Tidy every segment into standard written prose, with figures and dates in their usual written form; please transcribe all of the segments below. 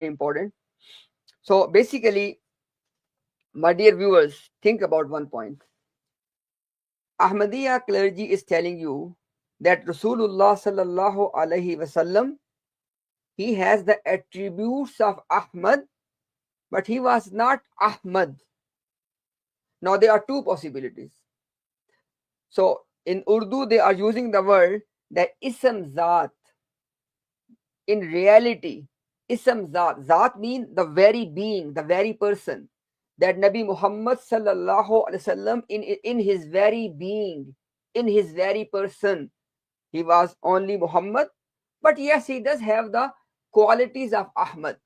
important. So basically, my dear viewers, think about one point. Ahmadiyya clergy is telling you that Rasulullah sallallahu alaihi wasallam, he has the attributes of Ahmad, but he was not Ahmad. Now there are two possibilities. So in Urdu, they are using the word that ism zat. In reality, ism zat. Zat means the very being, the very person. That Nabi Muhammad sallallahu alaihi wasallam in his very being, in his very person, he was only Muhammad, but yes, he does have the qualities of Ahmad.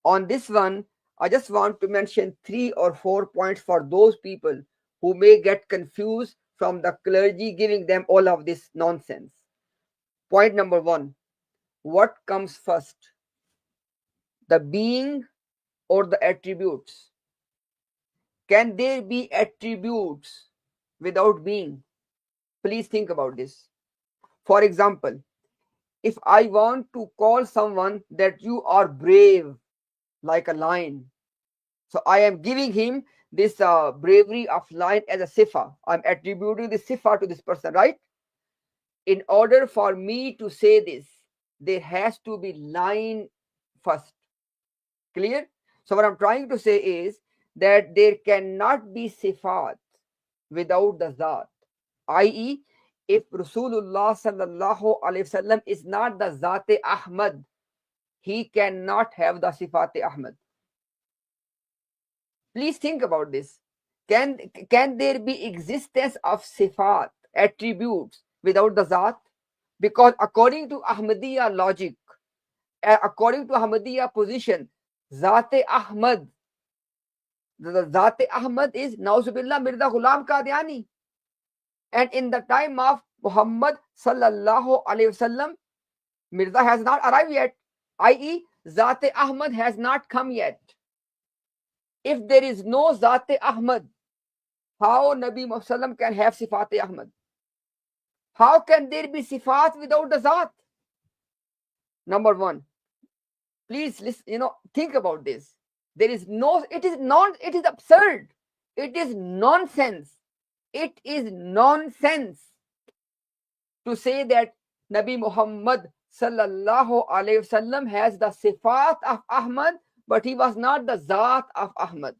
On this one, I just want to mention 3 or 4 points for those people who may get confused from the clergy giving them all of this nonsense. Point number one, what comes first? The being or the attributes? Can there be attributes without being? Please think about this. For example, if I want to call someone that you are brave like a lion, so I am giving him this bravery of lion as a sifa. I'm attributing the sifa to this person, right? In order for me to say this, there has to be lion first. Clear? So what I'm trying to say is that there cannot be sifat without the zat, i.e., if Rasulullah sallallahu alaihi wasallam is not the Zat Ahmad, he cannot have the Sifat Ahmad. Please think about this. Can there be existence of Sifat, attributes without the Zat? Because according to Ahmadiyya logic, according to Ahmadiyya position, Zat Ahmad, the Zat Ahmad is Nauzubillah Mirza Ghulam Qadyani. And in the time of Muhammad sallallahu alaihi wasallam, Mirza has not arrived yet, i.e., Zat Ahmad has not come yet. If there is no Zat Ahmad, how Nabi Muhammad can have Sifat Ahmad? How can there be Sifat without the Zat? Number one, please listen, think about this. There is no, it is absurd. It is nonsense. It is nonsense to say that Nabi Muhammad sallallahu alaihi wasallam has the sifat of Ahmad, but he was not the zat of Ahmad.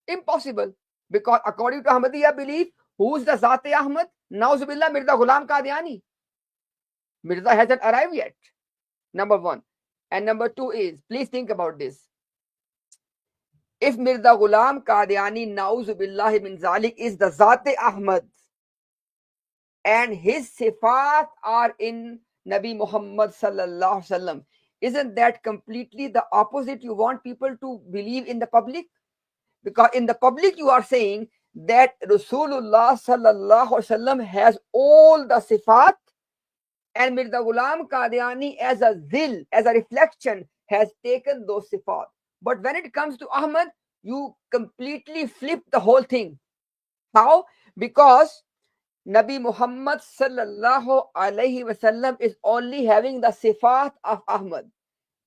Impossible. Because according to Ahmadiyya belief, who is the Zat Ahmad? Nauzubillah Mirza Ghulam Qadyani. Mirza hasn't arrived yet. Number one. And number two is, please think about this. If Mirza Ghulam Qadyani, Nauzubillah min Zalik, is the Zat Ahmad, and his sifat are in Nabi Muhammad sallallahu alaihi wasallam, isn't that completely the opposite you want people to believe in the public? Because in the public you are saying that Rasulullah sallallahu alaihi wasallam has all the sifat, and Mirza Ghulam Qadyani as a zil, as a reflection, has taken those sifat. But when it comes to Ahmad, you completely flip the whole thing. How? Because Nabi Muhammad sallallahu alaihi wasallam is only having the sifat of Ahmad.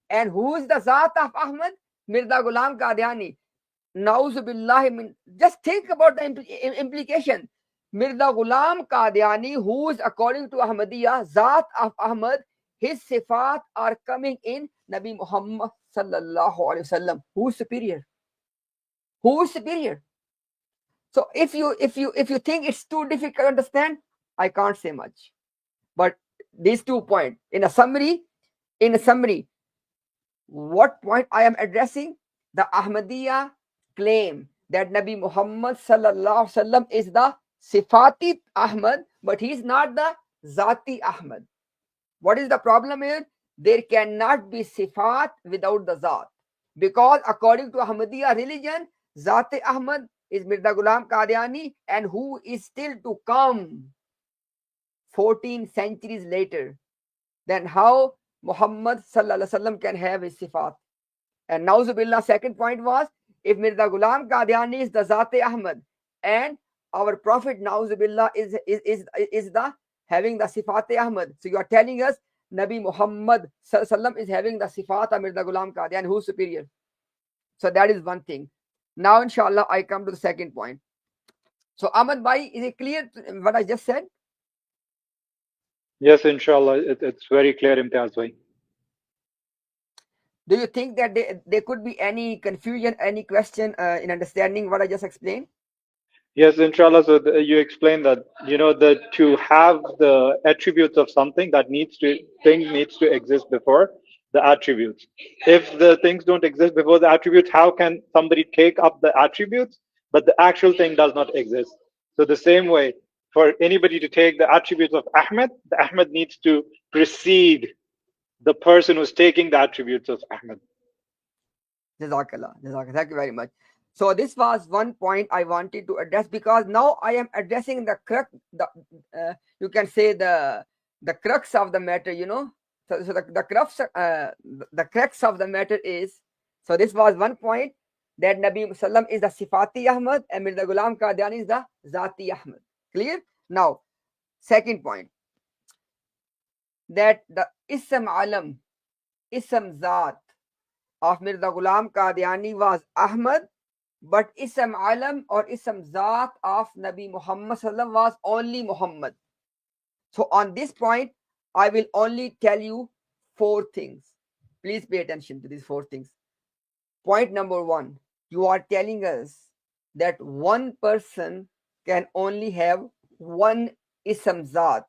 And who is the Zat of Ahmad? Mirza Ghulam Qadyani. Nauzubillah min. Just think about the implication. Mirza Ghulam Qadyani, who is according to Ahmadiyya, Zat of Ahmad, his sifat are coming in Nabi Muhammad sallallahu alaihi wasallam. Who is superior? Who is superior? So if you think it's too difficult to understand, I can't say much. But these 2 points, in a summary, what point I am addressing? The Ahmadiyya claim that Nabi Muhammad sallallahu alaihi wasallam is the Sifati Ahmad, but he is not the Zati Ahmad. What is the problem here? There cannot be Sifat without the Zat. Because according to Ahmadiyya religion, Zat Ahmad is Mirza Ghulam Qadyani, and who is still to come 14 centuries later. Then how Muhammad sallallahu alaihi wasallam can have his sifat? And Nauzubillah, second point was, if Mirza Ghulam Qadyani is the Zat Ahmad, and our Prophet Nauzubillah is the having the Sifat Ahmad. So you are telling us Nabi Muhammad sallam is having the sifat of Mirza Ghulam Qadiani, who's superior? So that is one thing. Now, inshallah, I come to the second point. So, Ahmed Bhai, is it clear what I just said? Yes, inshallah, it's very clear, Imtiaz bhai. Do you think that there could be any confusion, any question in understanding what I just explained? Yes, inshallah. So you explained that, that to have the attributes of something, that thing needs to exist before the attributes. If the things don't exist before the attributes, how can somebody take up the attributes, but the actual thing does not exist? So the same way, for anybody to take the attributes of Ahmed, the Ahmed needs to precede the person who's taking the attributes of Ahmed. Jazakallah. Jazakallah. Thank you very much. So this was one point I wanted to address, because now I am addressing the crux, you can say the crux of the matter. So the crux of the matter is. So this was one point, that Nabi Sallam is the Sifati Ahmad and Mirza Ghulam Qadiani is the Zati Ahmad. Clear? Now, second point, that the Ism Alam, Ism Zat of Mirza Ghulam Qadiani was Ahmad, but Ism Alam or Ism Zat of Nabi Muhammad sallam was only Muhammad. So on this point, I will only tell you four things. Please pay attention to these four things. Point number one, you are telling us that one person can only have one Ism Zat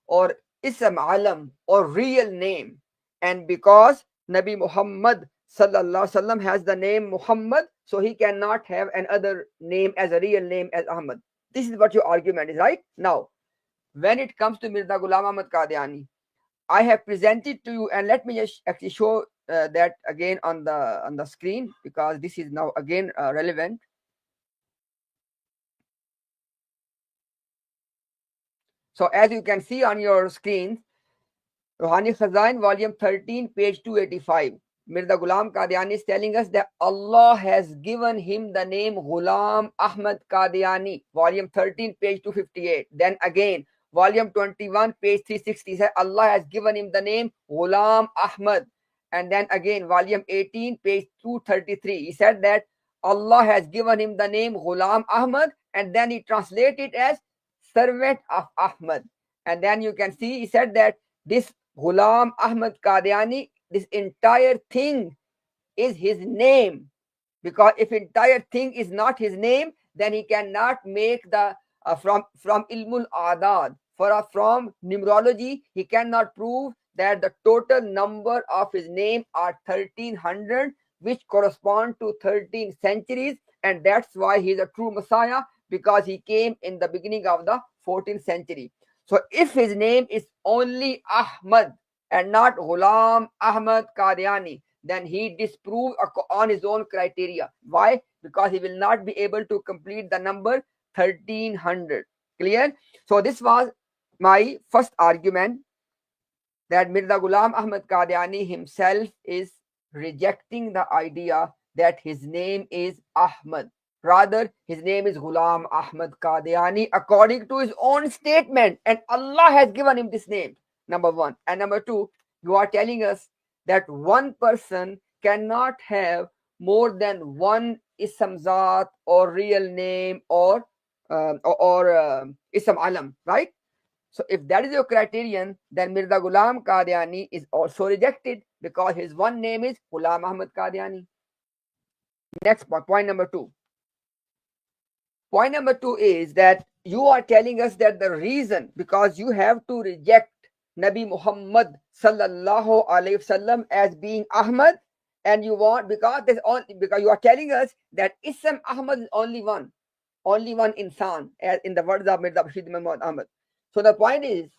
or Ism Alam or real name. And because Nabi Muhammad sallallahu alaihi wasallam has the name Muhammad, so he cannot have another name as a real name as Ahmad. This is what your argument is, right? Now, when it comes to Mirza Ghulam Ahmad Qadiani, I have presented to you, and let me just actually show that again on the screen, because this is now again relevant. So as you can see on your screen, Ruhani Khazain, volume 13, page 285. Mirza Ghulam Qadiani is telling us that Allah has given him the name Ghulam Ahmad Qadiani, volume 13, page 258. Then again, volume 21, page 360, says Allah has given him the name Ghulam Ahmad. And then again, volume 18, page 233, he said that Allah has given him the name Ghulam Ahmad, and then he translated it as servant of Ahmad. And then you can see he said that this Ghulam Ahmad Qadiani, this entire thing is his name. Because if entire thing is not his name, then he cannot make the from ilmul adad, from numerology, he cannot prove that the total number of his name are 1300, which correspond to 13 centuries, and that's why he is a true Messiah, because he came in the beginning of the 14th century. So if his name is only Ahmad and not Ghulam Ahmad Qadiani, then he disproved on his own criteria. Why? Because he will not be able to complete the number 1300. Clear? So this was my first argument, that Mirza Ghulam Ahmad Qadiani himself is rejecting the idea that his name is Ahmad. Rather, his name is Ghulam Ahmad Qadiani according to his own statement, and Allah has given him this name. Number one. And number two, you are telling us that one person cannot have more than one Ism Zat or real name or Ism Alam, right? So if that is your criterion, then Mirza Ghulam Qadiani is also rejected, because his one name is Ghulam Ahmad Qadiani. Next point number two. Point number two is that you are telling us that the reason, because you have to reject Nabi Muhammad sallallahu alaihi wasallam as being Ahmad, and you want, because you are telling us that Ism Ahmad is only one insan, as in the words of Mirza Bashir Mahmud Ahmad. So the point is,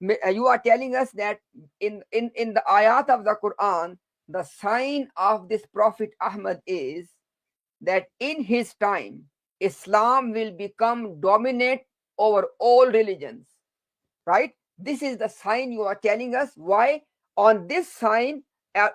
you are telling us that in the ayat of the Quran, the sign of this Prophet Ahmad is that in his time, Islam will become dominant over all religions, right? This is the sign you are telling us. Why? On this sign,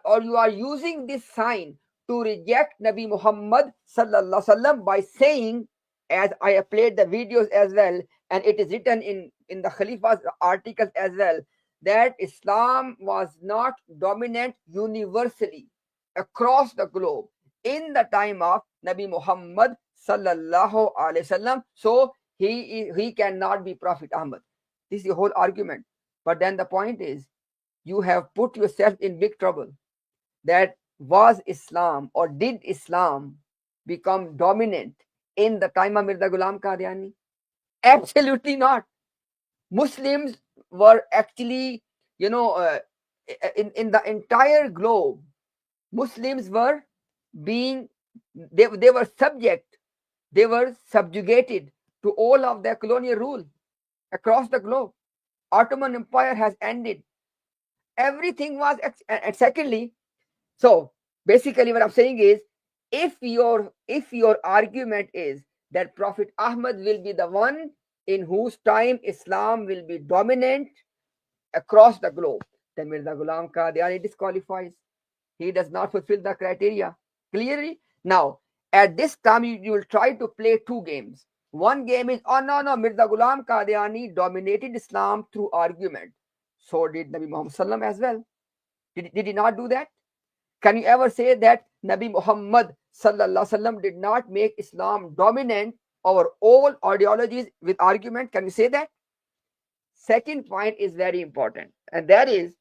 or you are using this sign to reject Nabi Muhammad sallallahu alaihi wasallam by saying, as I have played the videos as well, and it is written in the Khalifa's articles as well, that Islam was not dominant universally across the globe in the time of Nabi Muhammad sallallahu alaihi wasallam. So he cannot be Prophet Ahmad. This is the whole argument. But then the point is, you have put yourself in big trouble. That was Islam, or did Islam become dominant in the time of Mirza Ghulam Qadiani? Absolutely not. Muslims were actually, you know, in the entire globe, Muslims were being, they were subject, they were subjugated to all of their colonial rule across the globe. Ottoman Empire has ended. Everything was, and secondly, so basically what I'm saying is, if your argument is that Prophet Ahmad will be the one in whose time Islam will be dominant across the globe, then Mirza Ghulam Qadiani disqualifies. He does not fulfill the criteria clearly. Now, at this time, you will try to play two games. One game is, oh no, Mirza Ghulam Qadiani dominated Islam through argument. So did Nabi Muhammad Sallam as well. Did he not do that? Can you ever say that Nabi Muhammad Sallallahu Alaihi Wasallam did not make Islam dominant over all ideologies with argument? Can you say that? Second point is very important, and that is,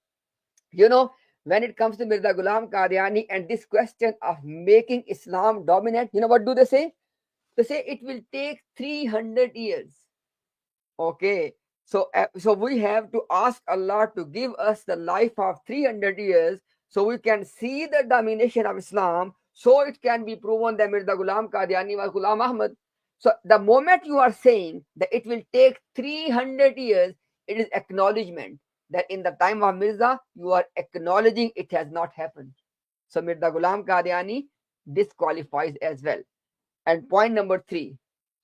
when it comes to Mirza Ghulam Qadiani and this question of making Islam dominant, what do they say? They say it will take 300 years. Okay, so we have to ask Allah to give us the life of 300 years so we can see the domination of Islam, so it can be proven that Mirza Ghulam Qadiani was Ghulam Ahmad. So the moment you are saying that it will take 300 years, it is acknowledgement that in the time of Mirza, you are acknowledging it has not happened. So Mirza Ghulam Qadiani disqualifies as well. And point number 3,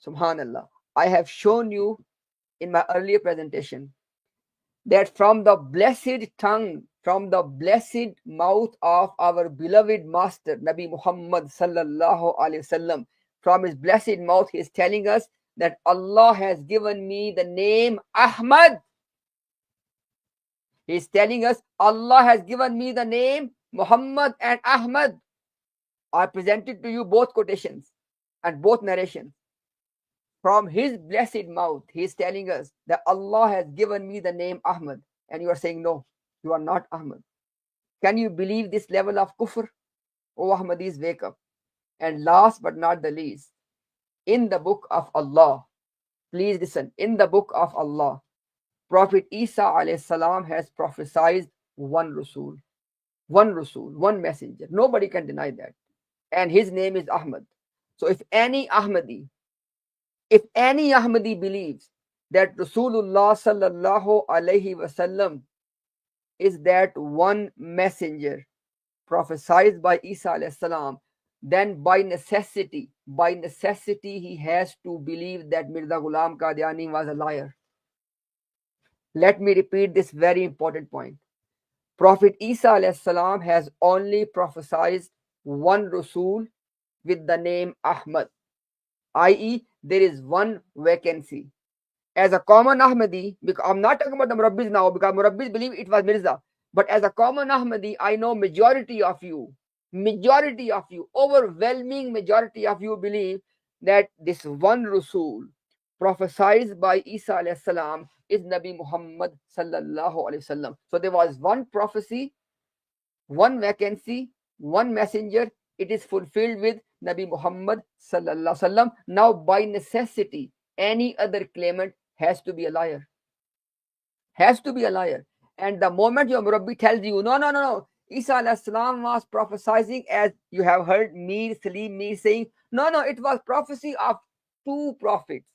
Subhanallah, I have shown you in my earlier presentation that from the blessed tongue, from the blessed mouth of our beloved master Nabi Muhammad sallallahu alaihi wasallam, from his blessed mouth, he is telling us that Allah has given me the name Ahmad. He is telling us Allah has given me the name Muhammad and Ahmad. I presented to you both quotations and both narrations. From his blessed mouth, he is telling us that Allah has given me the name Ahmad. And you are saying, no, you are not Ahmad. Can you believe this level of kufr? Oh, Ahmadis, wake up. And last but not the least, in the book of Allah, please listen, in the book of Allah, Prophet Isa alayhi salam has prophesied one Rasul, one messenger. Nobody can deny that. And his name is Ahmad. So if any Ahmadi believes that Rasulullah sallallahu alaihi wasallam is that one messenger prophesied by Isa alayhi salam, then by necessity, he has to believe that Mirza Ghulam Qadiani was a liar. Let me repeat this very important point. Prophet Isa alayhi salam has only prophesied one Rasul with the name Ahmad, i.e., there is one vacancy. As a common Ahmadi, because I'm not talking about the Murabbis now, because Murabbis believe it was Mirza, but as a common Ahmadi, I know majority of you, overwhelming majority of you believe that this one Rasul prophesied by Isa alayhi salam is Nabi Muhammad sallallahu alayhi wasallam. So there was one prophecy, one vacancy, one messenger. It is fulfilled with Nabi Muhammad sallallahu alaihi wasallam. Now, by necessity, any other claimant has to be a liar. Has to be a liar. And the moment your Murabbi tells you, no, Isa alayhi salam was prophesying, as you have heard Salim saying, no, it was prophecy of two prophets,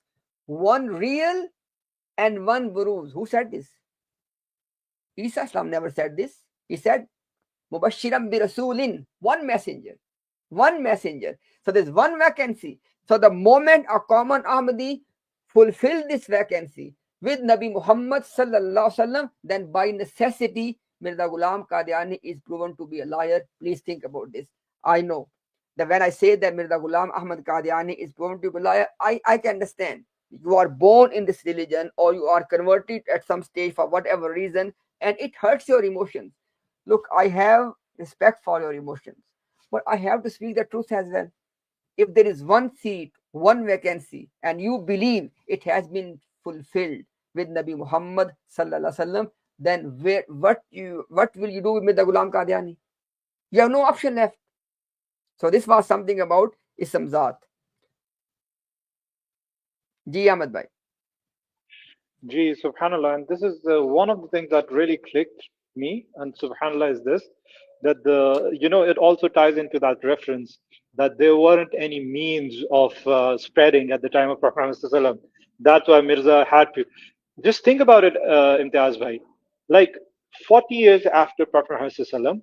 one real and one buruz. Who said this? Isa salam never said this. He said, Mubashiram bi Rasulin, one messenger. So there's one vacancy. So the moment a common Ahmadi fulfill this vacancy with Nabi Muhammad sallallahu alaihi wasallam, then by necessity Mirza Ghulam Qadiani is proven to be a liar. Please think about this. I know that when I say that Mirza Ghulam Ahmad Qadiani is proven to be a liar, I can understand. You are born in this religion or you are converted at some stage for whatever reason, and it hurts your emotions. Look, I have respect for your emotions, but I have to speak the truth as well. If there is one seat, one vacancy, and you believe it has been fulfilled with Nabi Muhammad sallallahu alaihi wasallam, then what will you do with the Ghulam Qadiani? You have no option left. So this was something about Ism Zat. Ji Ahmed bhai. Gee, subhanallah, and this is one of the things that really clicked me, and subhanallah is this, that it also ties into that reference that there weren't any means of spreading at the time of Prophet Muhammad Sallallahu Alaihi Wasallam. That's why Mirza had to. Just think about it, Imtiaz bhai. Like 40 years after Prophet Muhammad Sallallahu Alaihi Wasallam,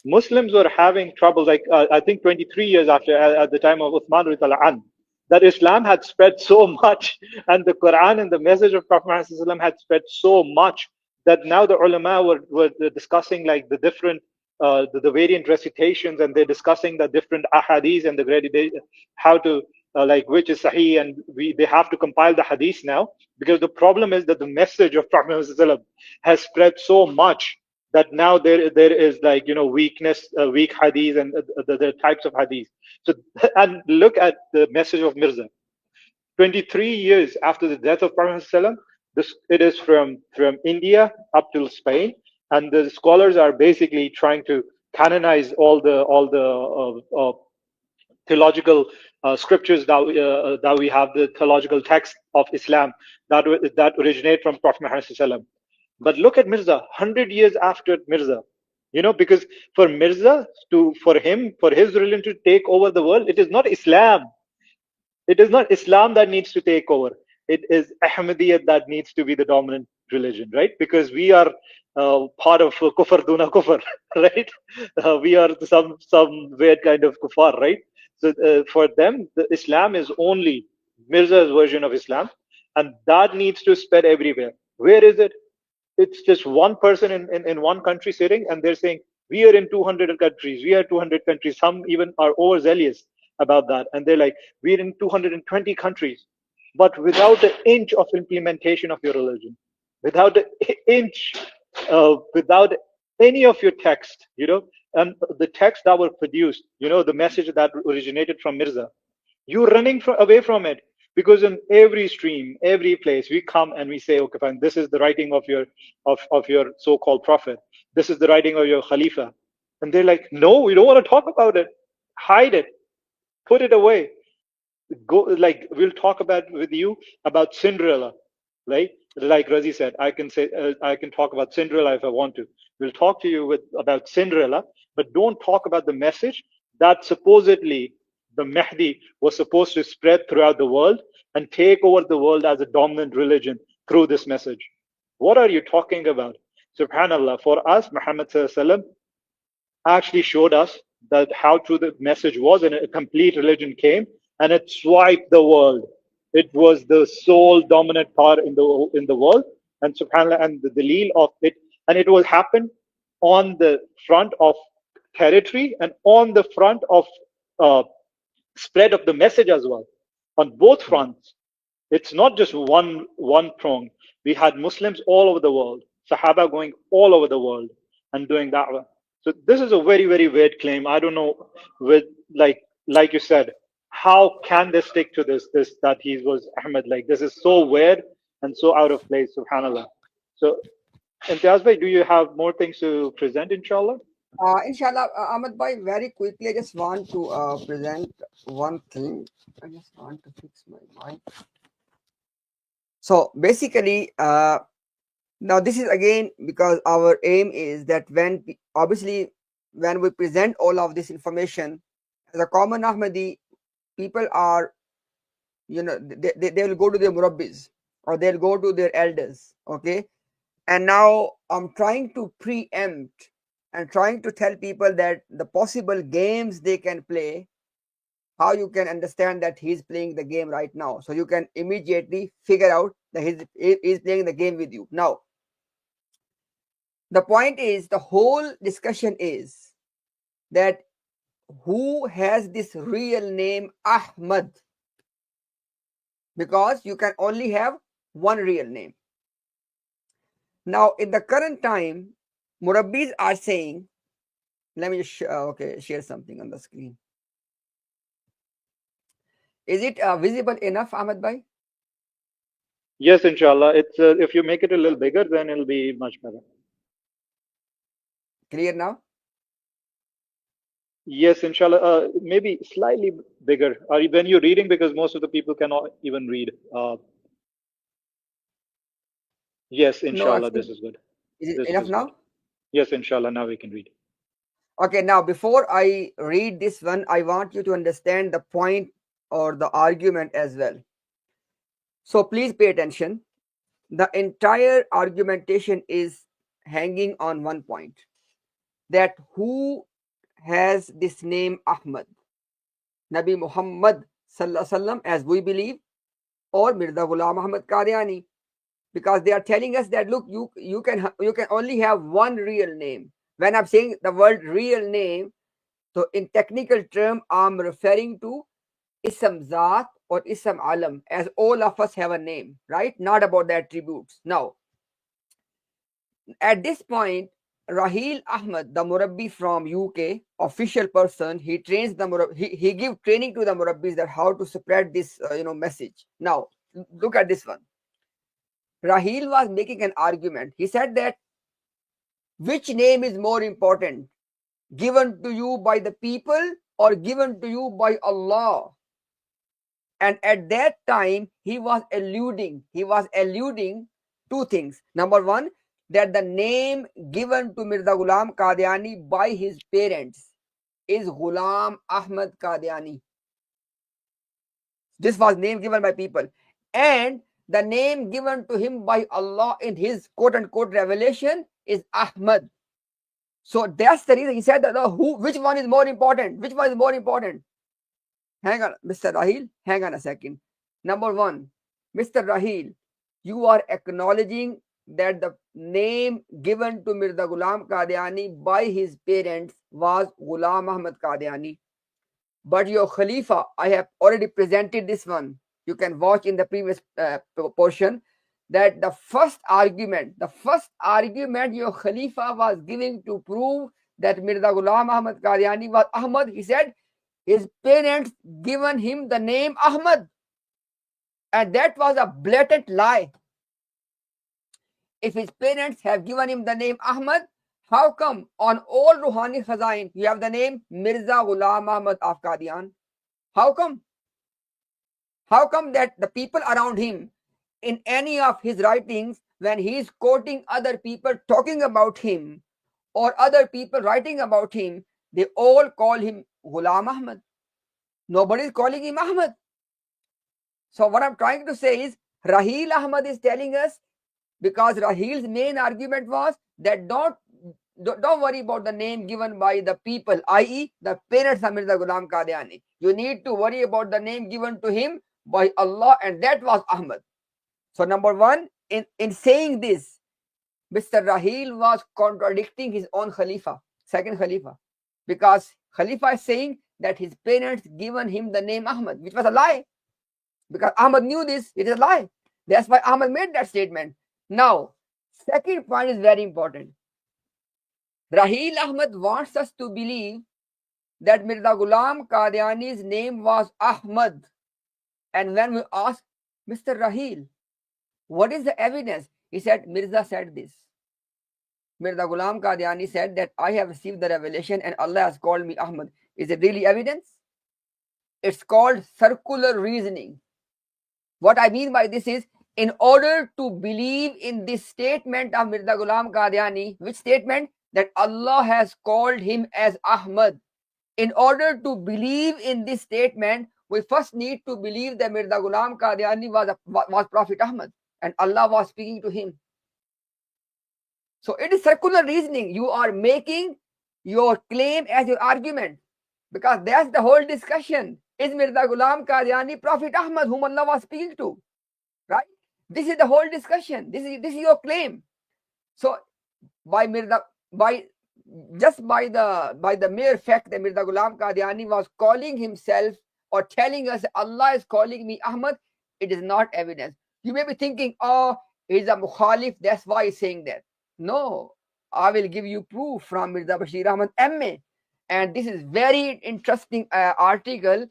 Muslims were having trouble, like I think 23 years after, at the time of Uthman radiallahu anh, that Islam had spread so much, and the Quran and the message of Prophet Muhammad ﷺ had spread so much that now the ulama were discussing like the different, the variant recitations, and they're discussing the different ahadith and the gradation, how to like which is sahih, and they have to compile the hadith now, because the problem is that the message of Prophet Muhammad ﷺ has spread so much that now there is like weakness, weak hadith, and the types of hadith. So and look at the message of Mirza. 23 years after the death of Prophet ﷺ, this it is from India up till Spain, and the scholars are basically trying to canonize all the theological scriptures that we have, the theological text of Islam that originate from Prophet Muhammad ﷺ. But look at Mirza, 100 years after Mirza. Because for Mirza, for his religion to take over the world, it is not Islam. It is not Islam that needs to take over. It is Ahmadiyyat that needs to be the dominant religion, right? Because we are part of kufr duna kufr, right? We are some weird kind of kuffar, right? So for them, the Islam is only Mirza's version of Islam, and that needs to spread everywhere. Where is it? It's just one person in one country sitting, and they're saying we are in 200 countries, we are 200 countries. Some even are overzealous about that, and they're like we're in 220 countries, but without an inch of implementation of your religion, without an inch, without any of your text, and the text that were produced, the message that originated from Mirza, you're running away from it, because in every stream, every place we come and we say, okay, fine, this is the writing of your so-called prophet, this is the writing of your khalifa, and they're like, no, we don't want to talk about it, hide it, put it away. Go, like, we'll talk about with you about Cinderella, right? Like Razi said, I can talk about Cinderella if I want to. We'll talk to you about Cinderella, but don't talk about the message that supposedly the Mahdi was supposed to spread throughout the world and take over the world as a dominant religion through this message. What are you talking about? Subhanallah, for us, Muhammad Sallallahu actually showed us that how true the message was, and a complete religion came and it swiped the world. It was the sole dominant power in the world, and subhanallah, and the dalil of it, and it will happen on the front of territory and on the front of uh, spread of the message as well, on both fronts. It's not just one prong. We had Muslims all over the world, Sahaba going all over the world and doing da'wah. So this is a very, very weird claim. I don't know, with like you said, how can they stick to this that he was Ahmed? Like, this is so weird and so out of place, subhanallah. So Imtiaz bhai, do you have more things to present, inshallah? Inshallah, Ahmed bhai, very quickly, I just want to present one thing. I just want to fix my mic. So basically, now this is again because our aim is that obviously when we present all of this information as a common Ahmadi, people are, they will go to their murabbis or they'll go to their elders, okay? And now I'm trying to preempt and trying to tell people that the possible games they can play, how you can understand that he's playing the game right now. So you can immediately figure out that he's playing the game with you. Now, the point is, the whole discussion is that who has this real name Ahmad? Because you can only have one real name. Now, in the current time, Murabbis are saying, let me just share something on the screen. Is it visible enough, Ahmed Bhai? Yes, inshallah. It's if you make it a little bigger, then it'll be much better. Clear now? Yes, inshallah. Maybe slightly bigger. When you're reading, because most of the people cannot even read. Yes, No, inshallah. actually, This is good. is it This enough is good. now? Yes, inshallah. Now we can read. Okay, now before I read this one, I want you to understand the point or the argument as well. So please pay attention. The entire argumentation is hanging on one point, that who has this name Ahmad? Nabi Muhammad sallallahu alaihi wasallam, as we believe, or Mirza Ghulam Ahmad Qadyani, because they are telling us that look, you can only have one real name. When I'm saying the word real name, so in technical term, I'm referring to Ism Zat or Ism Alam, as all of us have a name, right? Not about the attributes. Now, at this point, Rahil Ahmed, the Murabbi from UK, official person, he trains the he gives training to the Murabbis that how to spread this message. Now, look at this one. Rahil was making an argument. He said that which name is more important, given to you by the people or given to you by Allah? And at that time, he was alluding two things. Number one, that the name given to Mirza Ghulam Qadyani by his parents is Ghulam Ahmad Qadyani. This was name given by people. And the name given to him by Allah in his quote unquote revelation is Ahmad. So that's the reason he said that which one is more important? Which one is more important? Hang on, Mr. Rahil, hang on a second. Number one, Mr. Rahil, you are acknowledging that the name given to Mirza Ghulam Qadyani by his parents was Ghulam Ahmad Qadyani. But your Khalifa, I have already presented this one. You can watch in the previous portion that the first argument your Khalifa was giving to prove that Mirza Ghulam Ahmad Qadyani was Ahmad, he said his parents given him the name Ahmad. And that was a blatant lie. If his parents have given him the name Ahmad, how come on all Ruhani Khazain you have the name Mirza Ghulam Ahmad of Qadian? How come? How come that the people around him, in any of his writings, when he is quoting other people talking about him or other people writing about him, they all call him Ghulam Ahmad. Nobody is calling him Ahmad. So what I'm trying to say is, Rahil Ahmad is telling us, because Rahil's main argument was that don't worry about the name given by the people, i.e. the parents of Mirza Ghulam Qadiani. You need to worry about the name given to him by Allah, and that was Ahmad. So number one, in saying this, Mr. Rahil was contradicting his own Khalifa, second Khalifa, because Khalifa is saying that his parents given him the name Ahmad, which was a lie. Because Ahmad knew this, it is a lie. That's why Ahmad made that statement. Now, second point is very important. Rahil Ahmad wants us to believe that Mirza Ghulam Qadiani's name was Ahmad. And when we ask Mr. Rahil, what is the evidence? He said, Mirza said this. Mirza Ghulam Qadiani said that I have received the revelation and Allah has called me Ahmad. Is it really evidence? It's called circular reasoning. What I mean by this is, in order to believe in this statement of Mirza Ghulam Qadiani, which statement? That Allah has called him as Ahmad. In order to believe in this statement, we first need to believe that Mirza Ghulam Qadiani was Prophet Ahmad and Allah was speaking to him. So it is circular reasoning. You are making your claim as your argument, because that's the whole discussion. Is Mirza Ghulam Qadiani Prophet Ahmad whom Allah was speaking to? Right? This is the whole discussion. This is your claim. So by the mere fact that Mirza Ghulam Qadiani was calling himself or telling us Allah is calling me Ahmad, it is not evidence. You may be thinking, oh, He's a mukhalif, that's why he's saying that. No, I will give you proof from Mirza Bashir Ahmad MA. And this is very interesting article.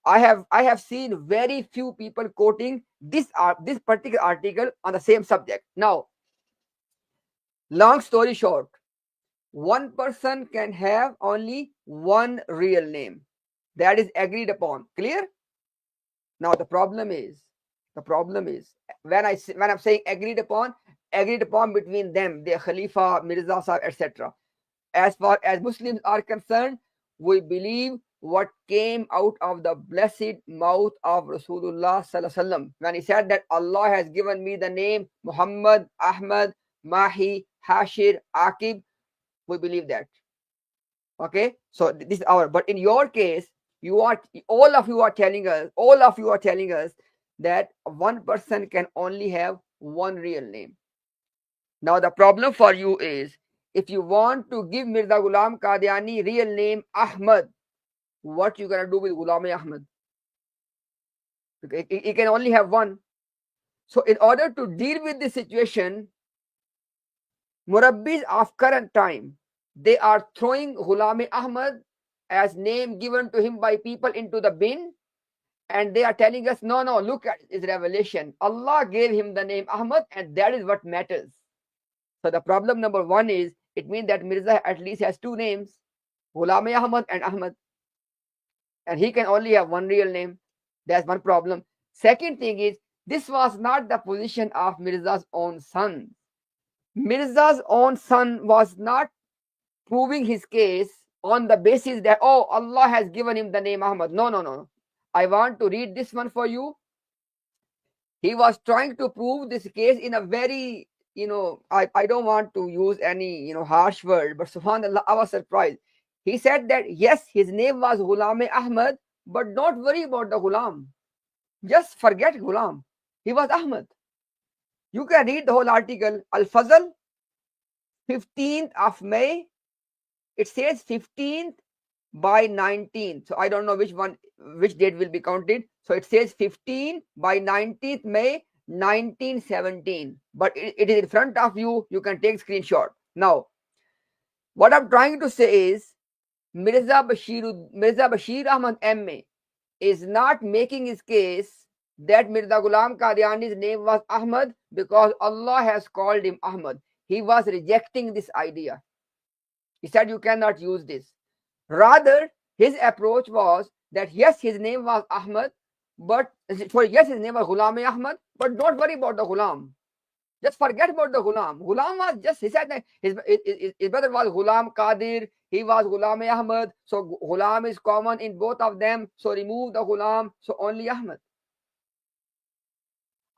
I have seen very few people quoting this particular article on the same subject. Now, long story short, one person can have only one real name. That is agreed upon. Clear? Now the problem is when I'm saying agreed upon between them, the Khalifa, Mirza Sahib, etc. As far as Muslims are concerned, we believe what came out of the blessed mouth of Rasulullah Sallallahu Alaihi Wasallam when he said that Allah has given me the name Muhammad, Ahmad, Mahi, Hashir, Akib. We believe that. Okay, so this is our. But in your case, you are all of you are telling us that one person can only have one real name. Now the problem for you is, if you want to give Mirza Ghulam Qadiani real name Ahmad, what you gonna do with Ghulam Ahmad? He can only have one. So in order to deal with this situation, Murabbis of current time, they are throwing Ghulam Ahmad as name given to him by people into the bin, and they are telling us, no, no, look at his revelation. Allah gave him the name Ahmad, and that is what matters. So the problem number one is, it means that Mirza at least has two names, Ghulam Ahmad and Ahmad, and he can only have one real name. That's one problem. Second thing is, this was not the position of Mirza's own son. Mirza's own son was not proving his case on the basis that, oh, Allah has given him the name Ahmad. No, no, no, no. I want to read this one for you. He was trying to prove this case in a very, I don't want to use any, harsh word, but subhanAllah, I was surprised. He said that, yes, his name was Ghulam Ahmad, but don't worry about the Ghulam. Just forget Ghulam. He was Ahmad. You can read the whole article. Al-Fazl, 15th of May. It says 15th by 19th. So I don't know which date will be counted. So it says 15 by 19th May 1917. But it is in front of you. You can take screenshot. Now, what I'm trying to say is, Mirza Bashir Ahmad MA is not making his case that Mirza Ghulam Qadiani's name was Ahmad because Allah has called him Ahmad. He was rejecting this idea. He said you cannot use this. Rather, his approach was that yes, his name was Ahmad, but yes, his name was Ghulam Ahmad, but don't worry about the Ghulam. Just forget about the Ghulam. Ghulam was just, he said that his brother was Ghulam Qadir, he was Ghulam Ahmad, so Ghulam is common in both of them, so remove the Ghulam, so only Ahmad.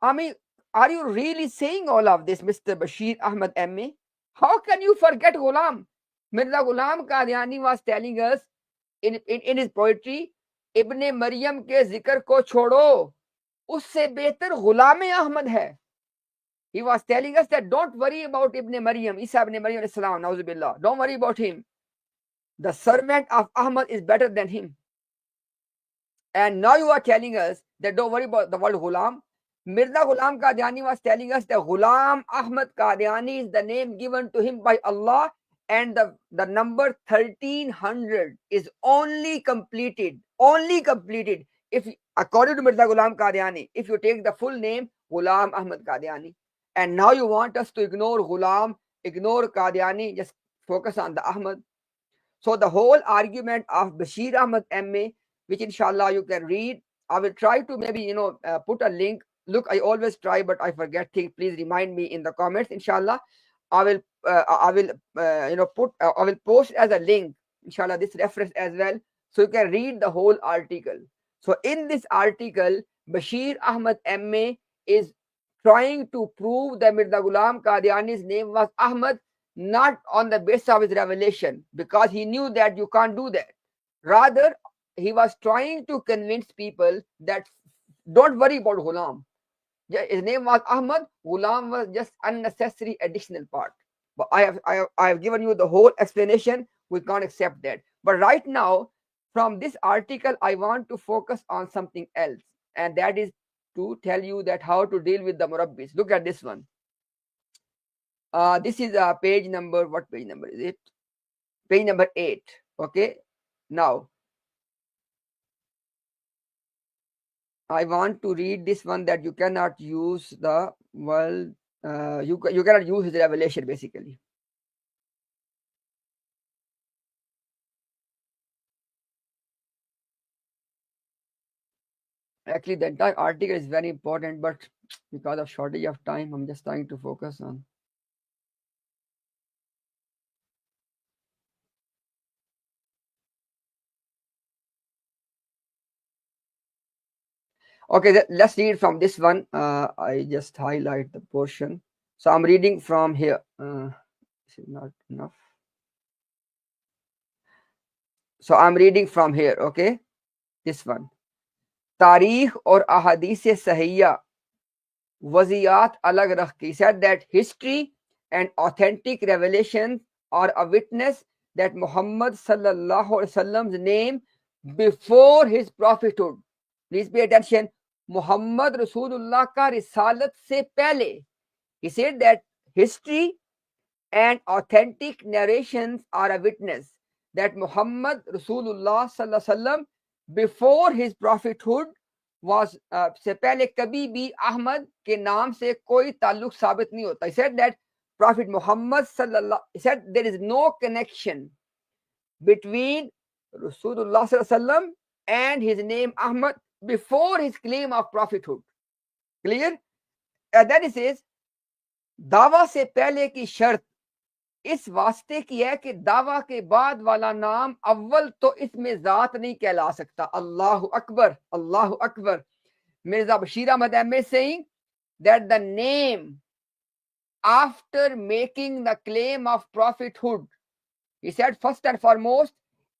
I mean, are you really saying all of this, Mr. Bashir Ahmad MA? How can you forget Ghulam? Mirza Ghulam Qadiani was telling us in his poetry, Ibn Maryam ke zikr ko chodo, usse behtar Ghulam Ahmad hai. He was telling us that don't worry about Ibn Maryam, Isa ibn Maryam salam, nauzubillah. Don't worry about him. The servant of Ahmad is better than him. And now you are telling us that don't worry about the word Ghulam. Mirza Ghulam Qadiani was telling us that Ghulam Ahmad Qadiani is the name given to him by Allah, and the number 1300 is only completed if, according to Mirza Ghulam Qadiani, if you take the full name Ghulam Ahmad Qadiani. And now you want us to ignore Ghulam, ignore Qadiani, just focus on the Ahmad. So the whole argument of Bashir Ahmad MA, which inshallah you can read, I will try to maybe put a link. Look, I always try, but I forget things. Please remind me in the comments. Inshallah, I will post as a link. Inshallah, this reference as well, so you can read the whole article. So in this article, Bashir Ahmad MA is trying to prove that Mirza Ghulam Qadiani's name was Ahmad, not on the basis of his revelation, because he knew that you can't do that. Rather, he was trying to convince people that don't worry about Ghulam. His name was Ahmad. Ghulam was just unnecessary additional part. But I have given you the whole explanation. We can't accept that. But right now, from this article, I want to focus on something else, and that is to tell you that how to deal with the murabbis. Look at this one. This is page number, what page number is it? Page number 8. Okay. Now, I want to read this one, that you cannot use the world, you cannot use his revelation basically. Actually, the entire article is very important, but because of shortage of time, I'm just trying to focus on. Okay, let's read from this one. I just highlight the portion. So I'm reading from here. This is not enough. So I'm reading from here. Okay, this one. तारीख और अहादीस सहिया वज़ियात अलग रख के, said that history and authentic revelations are a witness that Muhammad sallallahu alaihi wasallam's name before his prophethood. Please pay attention. Muhammad Rasulullah का रिसालत से पहले. He said that history and authentic narrations are a witness that Muhammad Rasulullah sallallahu alaihi wasallam before his prophethood was से पहले कभी भी अहमद के नाम से कोई ताल्लुक साबित नहीं होता. He said that Prophet Muhammad sallallahu, he said there is no connection between Rasulullah sallallahu alaihi wasallam and his name Ahmad before his claim of prophethood. Clear? Then he says दावा से पहले की शर्त इस वास्ते की है कि दावा के बाद वाला नाम अव्वल तो इसमें जात नहीं कहला सकता. अल्लाह अकबर, अल्लाह Akbar. Mirza Bashir Ahmed M.A. saying that the name after making the claim of prophethood, he said first and foremost,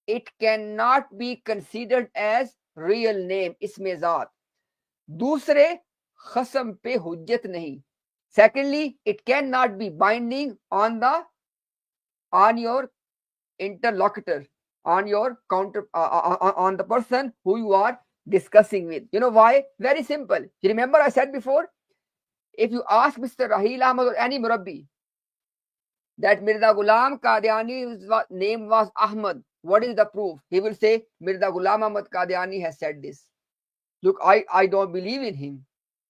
it cannot be considered as real name, इसमें जात. दूसरे खसम पे हुज्जत नहीं. Secondly, it cannot be binding on your interlocutor, on your counter, on the person who you are discussing with. You know why? Very simple. You remember I said before, if you ask Mr. Rahil Ahmed or any Murabbi that Mirza Ghulam Qadyani's name was Ahmad, what is the proof? He will say Mirza Ghulam Ahmad Qadyani has said this. Look, I don't believe in him.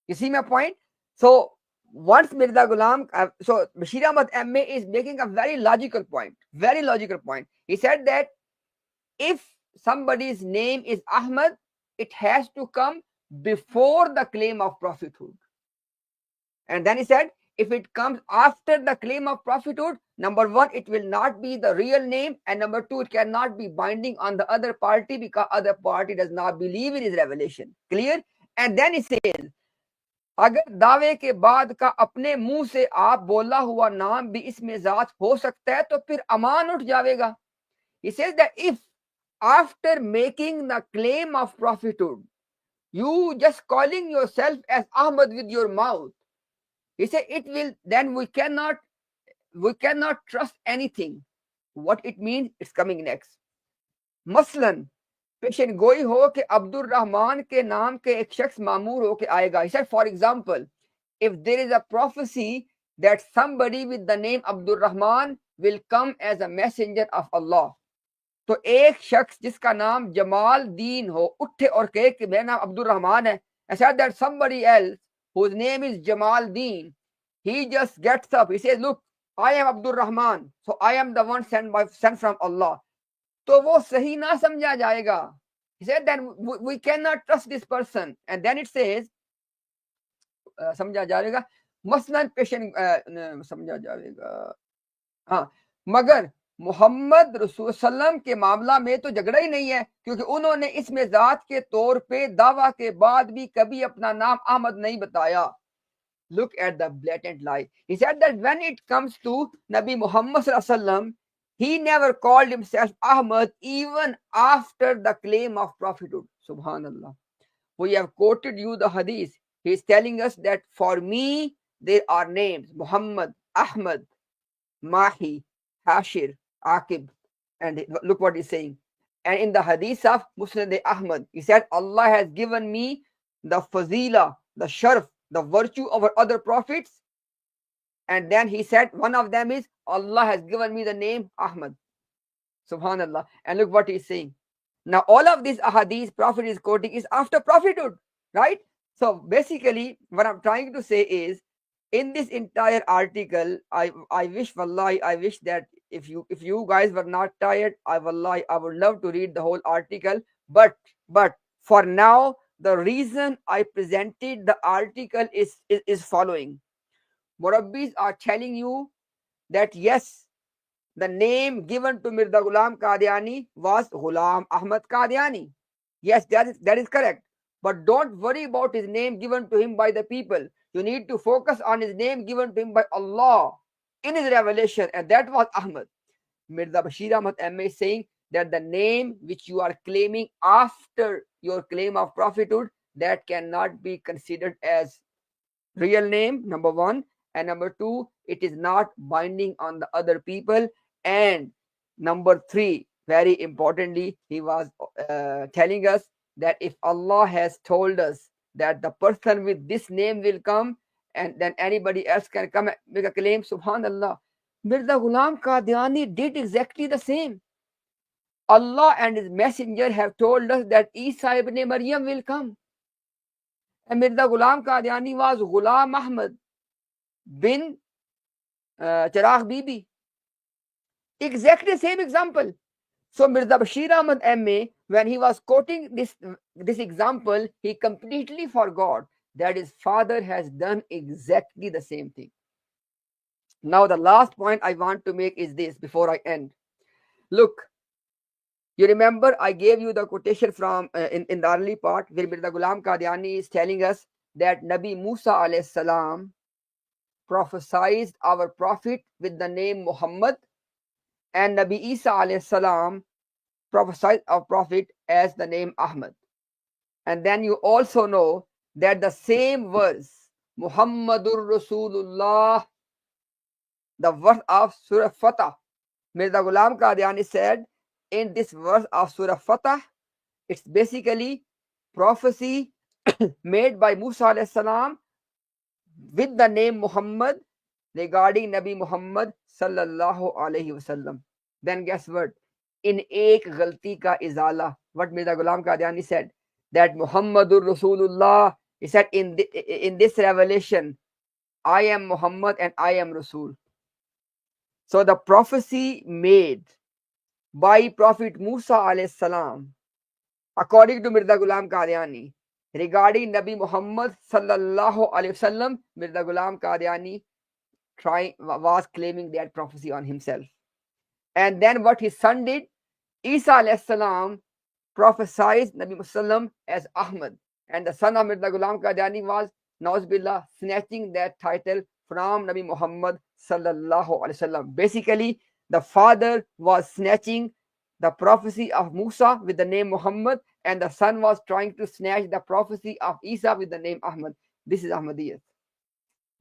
You see my point? So once Mirza Ghulam, so Bashir Ahmad M.A. is making a very logical point. Very logical point. He said that if somebody's name is Ahmad, it has to come before the claim of prophethood. And then he said, if it comes after the claim of prophethood, number one, it will not be the real name, and number two, it cannot be binding on the other party because other party does not believe in his revelation. Clear? And then he says, अगर दावे के बाद का अपने मुंह से आप बोला हुआ नाम भी इसमें जात हो सकता है तो फिर अमान उठ जाएगा. He says that if after making the claim of prophethood, you just calling yourself as Ahmad with your mouth, he said it will, then we cannot trust anything. What it means, it's coming next. मसलन पेशन गोई हो कि अब्दुल रहमान के नाम के एक शख्स मामूर हो के आएगा. He said, for example, if there is a prophecy that somebody with the name Abdul Rahman will come as a messenger of Allah, तो एक शख्स जिसका नाम जमाल दीन हो उठे और कहे कि मेरा नाम अब्दुल रहमान है. I said that somebody else whose name is Jamal Deen, he just gets up, he says, look, I am Abdul Rahman, so I am the one sent from Allah. तो वो सही ना समझा जाएगा. He said that we cannot trust this person. And then it says, समझा जाएगा, मसलन पेशन समझा जाएगा. हाँ, मगर मोहम्मद रसूल सल्लम के मामला में तो झगड़ा ही नहीं है, क्योंकि उन्होंने इसमें जात के तौर पे दावा के बाद भी कभी अपना नाम अहमद नहीं बताया. Look at the blatant lie. He said that when it comes to Nabi Muhammad sallallahu alaihi wasallam, he never called himself Ahmad even after the claim of prophethood. Subhanallah. We have quoted you the hadith. He is telling us that for me, there are names Muhammad, Ahmad, Mahi, Hashir, Aqib. And look what he's saying. And in the hadith of Musnad Ahmad, he said, Allah has given me the fazila, the sharf, the virtue over other prophets. And then he said, one of them is, Allah has given me the name Ahmad. Subhanallah. And look what he's saying. Now, all of these ahadith Prophet is quoting is after prophethood, right? So basically, what I'm trying to say is, in this entire article, I wish, wallahi, I wish that if you guys were not tired, wallahi, I would love to read the whole article. But for now, the reason I presented the article is following. Murabbis are telling you that yes, the name given to Mirza Ghulam Qadyani was Ghulam Ahmad Qadyani. Yes, that is correct. But don't worry about his name given to him by the people. You need to focus on his name given to him by Allah in his revelation, and that was Ahmad. Mirza Bashir Ahmad M.A. is saying that the name which you are claiming after your claim of prophethood, that cannot be considered as real name, number one, and number two, it is not binding on the other people, and number three, very importantly, he was telling us that if Allah has told us that the person with this name will come, and then anybody else can come and make a claim, subhanallah, Mirza Ghulam Qadiani did exactly the same. Allah and his messenger have told us that Isa ibn Maryam will come, and Mirza Ghulam Qadiani was Ghulam Ahmad bin Chirag Bibi. Exactly same example. So Mirza Bashir Ahmad M.A., when he was quoting this example, he completely forgot that his father has done exactly the same thing. Now, the last point I want to make is this before I end. Look, you remember I gave you the quotation from in the early part where Mirza Ghulam Qadiani is telling us that Nabi Musa alayhi salam prophesied our prophet with the name Muhammad, and Nabi Isa alayhi salam prophesied our prophet as the name Ahmad. And then you also know that the same verse, Muhammadur Rasulullah, the verse of Surah Fatah, Mirza Ghulam Qadiani said in this verse of Surah Fatah, it's basically prophecy made by Musa alayhi salam with the name Muhammad regarding Nabi Muhammad sallallahu alaihi wasallam. Then guess what? In ek galti ka izala, what Mirza Ghulam Qadiani said, that Muhammadur Rasulullah, he said in this revelation, I am Muhammad and I am Rasul. So the prophecy made by Prophet Musa alayhi salam, according to Mirza Ghulam Qadiani, regarding Nabi Muhammad sallallahu alaihi wasallam, Mirza Ghulam Qadiani was claiming that prophecy on himself. And then what his son did, Isa alayhi salam prophesied Nabi Muhammad as Ahmad, and the son of Mirza Ghulam Qadiani was Nauzubillah snatching that title from Nabi Muhammad sallallahu alaihi wasallam. Basically, the father was snatching the prophecy of Musa with the name Muhammad, and the son was trying to snatch the prophecy of Isa with the name Ahmad. This is Ahmadiyyat.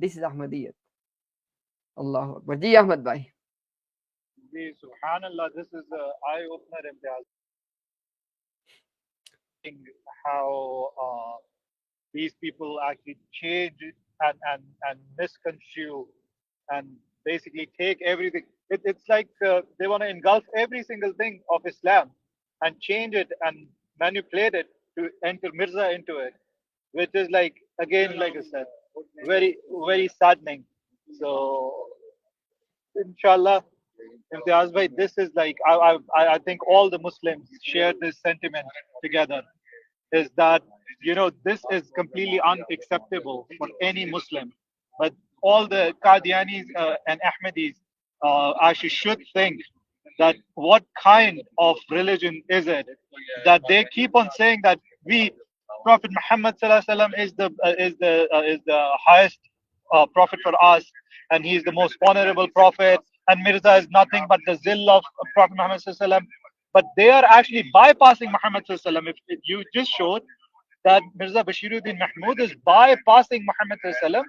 This is Ahmadiyyat. Allahu Akbar. Ji Ahmad bhai. Subhanallah, this is an eye opener, Imtiaz. How these people actually change and misconstrue and basically take everything. It's like they want to engulf every single thing of Islam and change it and manipulate it to enter Mirza into it, which is like, again, like I said, very, very saddening. So, inshallah, Imtiaz bhai, this is like, I think all the Muslims share this sentiment together, is that, this is completely unacceptable for any Muslim. But all the Qadianis and Ahmadis actually should think that what kind of religion is it that they keep on saying that Prophet Muhammad is the highest prophet for us, and he is the most honorable prophet, and Mirza is nothing but the zill of Prophet Muhammad sallallahu. But they are actually bypassing Muhammad sallallahu. If you just showed that Mirza Bashiruddin Mahmud is bypassing Muhammad sallallahu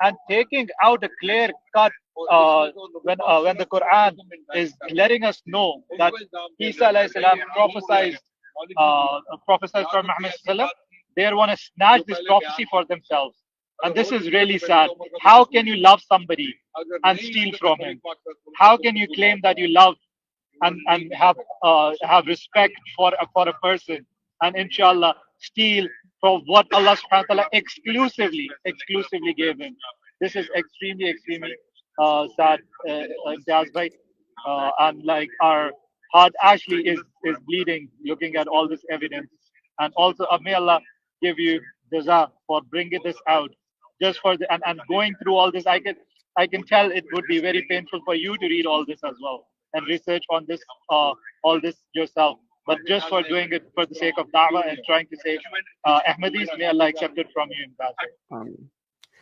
and taking out a clear cut when the Quran is letting us know that Isa alayhi salam prophesied from Muhammad sallallahu, they want to snatch this prophecy for themselves. And this is really sad. How can you love somebody and steal from him? How can you claim that you love and have respect for a person and inshallah steal from what Allah subhanahu wa ta'ala exclusively gave him? This is extremely sad, Imtiaz bhai. And like our heart actually is bleeding looking at all this evidence. And also, may Allah give you jaza for bringing this out. Just for and going through all this, I can tell it would be very painful for you to read all this as well and research on this all this yourself. But just for doing it for the sake of da'wah and trying to save Ahmadis, may Allah accept it from you in that way. Um,